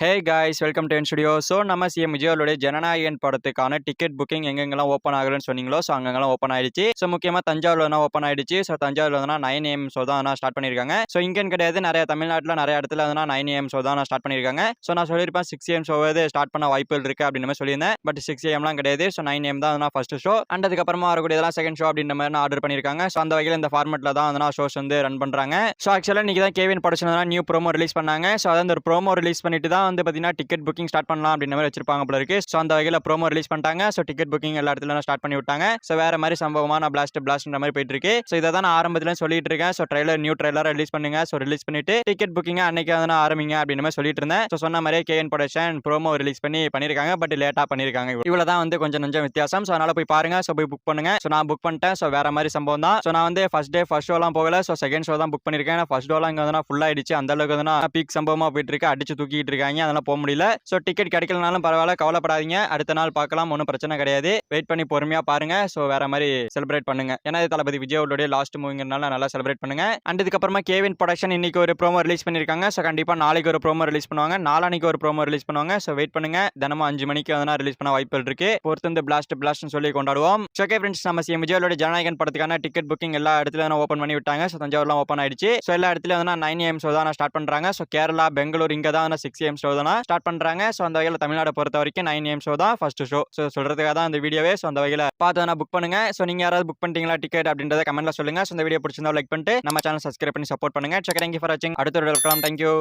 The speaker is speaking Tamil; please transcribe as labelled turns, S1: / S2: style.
S1: Hey guys welcome to N studio. So நம்ம சிஎம் விஜயோட ஜனநாயகன் படத்துக்கான டிக்கெட் புக்கிங் எங்கெங்கெல்லாம் ஓப்பன் ஆகலன்னு சொன்னீங்களோ ஸோ அங்கெல்லாம் ஓப்பன் ஆயிடுச்சு. ஸோ முக்கியமாக தஞ்சாவூர்ல ஓப்பன் ஆயிடுச்சு. ஸோ தஞ்சாவூர்ல 9 AM ஷோ தான் ஸ்டார்ட் பண்ணியிருக்காங்க. ஸோ இங்கேன்னு கிடையாது, நிறைய தமிழ்நாட்டில் நிறைய இடத்துல 9 AM ஷோ தான் ஸ்டார்ட் பண்ணியிருக்காங்க. ஸோ நான் சொல்லியிருப்பேன் 6 AM ஷோவே ஸ்டார்ட் பண்ண வாய்ப்புகள் இருக்கு அப்படின்னு மாதிரி சொல்லியிருந்தேன். பட் 6 AMலாம் கிடையாது. ஸோ 9 AM தான் ஃபர்ஸ்ட் ஷோ. அண்ட் அதுக்கப்புறமா வரக்கூடியதெல்லாம் செகண்ட் ஷோ அப்படின்ற மாதிரி ஆர்டர் பண்ணியிருக்காங்க. ஸோ அந்த வகையில் இந்த ஃபார்மெட்டில் தான் ஷோஸ் ரன் பண்ணுறாங்க. ஸோ ஆக்சுவலாக இன்னைக்கு தான் Gavin production new promo release பண்ணாங்க. ஸோ அதான் ஒரு ப்ரோமோ ரிலீஸ் பண்ணிட்டு தான் பார்த்தீங்கன்னா டிக்கெட் புக்கிங் ஸ்டார்ட் பண்ணலாம் அப்படின்ற மாதிரி வச்சிருப்பாங்க போல இருக்கு. ஸோ அந்த வகையில் ப்ரோமோ ரிலீஸ் பண்ணிட்டாங்க. ஸோ டிக்கெட் புக்கிங் எல்லா இடத்துல ஸ்டார்ட் பண்ணி விட்டாங்க. ஸோ வேற மாதிரி சம்பவமான பிளாஸ்ட்ன்ற மாதிரி போயிட்டு இருக்கு. ஸோ இதை தான் நான் ஆரம்பத்துல சொல்லிட்டு இருக்கேன். ஸோ நியூ ட்ரைலர் ரிலீஸ் பண்ணுங்க. ஸோ ரிலீஸ் பண்ணிட்டு டிக்கெட் புக்கிங் அன்னைக்கு ஆரம்பிங்க அப்படின்னு மாதிரி சொல்லிட்டு இருந்தேன். ஸோ சொன்ன மாதிரியே கேஎன் ப்ரொடக்ஷன் ப்ரோமோ ரிலீஸ் பண்ணிருக்காங்க. பட் லேட்டா பண்ணிருக்காங்க. இவ்வளவு தான் கொஞ்சம் வித்தியாசம். ஸோ அதனால போய் பாருங்க. ஸோ போய் புக் பண்ணுங்க. ஸோ நான் புக் பண்ணிட்டேன். ஸோ வேற மாதிரி சம்பவம் தான். ஸோ நான் ஃபர்ஸ்ட் ஷோலாம் போகல. ஸோ செகண்ட் ஷோ தான் புக் பண்ணிருக்கேன். ஃபர்ஸ்ட் ஷோலாம் இங்க ஃபுல் ஆயிடுச்சு. அந்த அளவுக்கு பீக் சம்பவமா போயிட்டு இருக்கு. அடிச்சு தூக்கிட்டு இருக்காங்க. அதெல்லாம் போக முடியல. ஸோ டிக்கெட் கிடைக்கலனாலும் பரவாயில்ல, கவலைப்படாதீங்க. அடுத்த நாள் பார்க்கலாம், ஒன்றும் பிரச்சனை கிடையாது. வெயிட் பண்ணி பொறுமையா பாருங்க. ஸோ வேற மாதிரி செலிப்ரேட் பண்ணுங்க. ஏன்னா இது தளபதி விஜயோட லாஸ்ட் மூவிங்கிறனால நல்லா செலிப்ரேட் பண்ணுங்க. அண்ட் இதுக்கப்புறமா கேவின் ப்ரொடக்ஷன் இன்னைக்கு ஒரு ப்ரோமோ ரிலீஸ் பண்ணிருக்காங்க. ஸோ கண்டிப்பா நாளைக்கு ஒரு ப்ரோமோ ரிலீஸ் பண்ணுவாங்க. நாளானிக்கு ஒரு ப்ரோமோ ரிலீஸ் பண்ணுவாங்க. ஸோ வெயிட் பண்ணுங்க. தினமும் 5 மணிக்கு ரிலீஸ் பண்ண வாய்ப்புகள் இருக்கு. பொறுத்து இந்த பிளாஸ்ட் சொல்லி கொண்டாடுவோம். ஓகே ஃப்ரெண்ட்ஸ், நம்ம சிஎம் விஜயோட ஜனநாயகன் படத்துக்கான டிக்கெட் புக்கிங் எல்லா இடத்துல ஓப்பன் பண்ணி விட்டாங்க. ஸோ தஞ்சாவூர்லாம் ஓப்பன் ஆயிடுச்சு. ஸோ எல்லா இடத்துலயும் 9 AM ஷோ தான் ஸ்டார்ட் பண்றாங்க. ஸோ கேரளா, பெங்களூர் இங்க தான் 6 AM ஷோ தான் ஸ்டார்ட் பண்றாங்க. ஸோ அந்த வகையில் தமிழ்நாடு பொறுத்த வரைக்கும் 9 AM ஷோ தான் ஃபர்ஸ்ட் ஷோ. ஸோ சொல்றதுக்காக தான் இந்த வீடியோவே. ஸோ அந்த வகையில் பார்த்து புக் பண்ணுங்க. ஸோ நீங்க யாராவது புக் பண்ணிட்டீங்களா டிக்கெட் அப்படின்றத கமெண்ட்ல சொல்லுங்க. ஸோ இந்த வீடியோ பிடிச்சிருந்தா லைக் பண்ணிட்டு நம்ம சேனல் சப்ஸ்கிரைப் பண்ணி சப்போர்ட் பண்ணுங்க. தேங்க்யூ ஃபார் வாட்சிங். அடுத்த வீடியோ பார்க்கலாம். தேங்க்யூ.